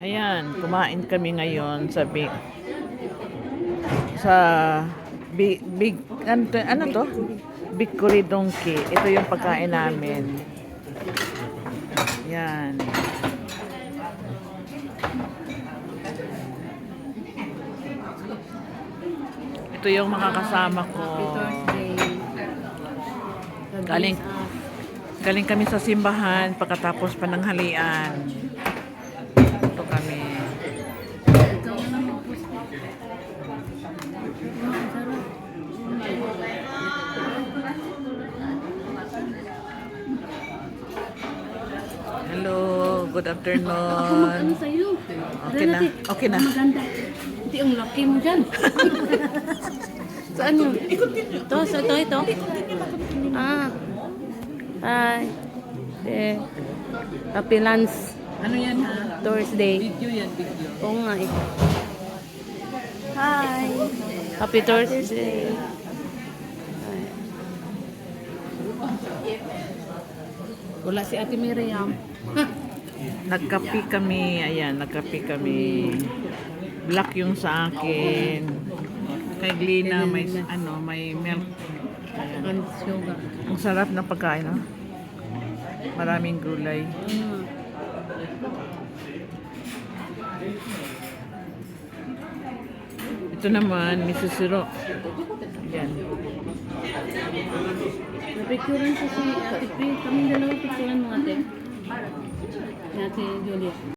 Ayan, kumain kami ngayon sa sa big ano to? Big Curry Donkey. Ito yung pagkain namin. Yan. Ito yung mga kasama ko. Galing kami sa simbahan pagkatapos pananghalian. Ito kami. Hello, good afternoon. Okay na, okay na. Maganda. Hindi ang laki mo dyan. Saan yun? Ito, ito. Ah. Hi. Happy lunch. Ano yan ha? Thursday. Video yan, video. Oo nga eh. Hi. Happy Thursday. Hi. Wala si Ate Miriam. Nagkapi kami, ayan, nagkapi kami. Black yung sa akin. Kay Glina may ano, may milk. And sugar. Ang sarap ng pagkain, no? Maraming gulay. Ito naman, Mrs. Siro. Ayan. Napicturean ko si Ate Pri. Kaming dalawa picturean mo ate. Ate Julia.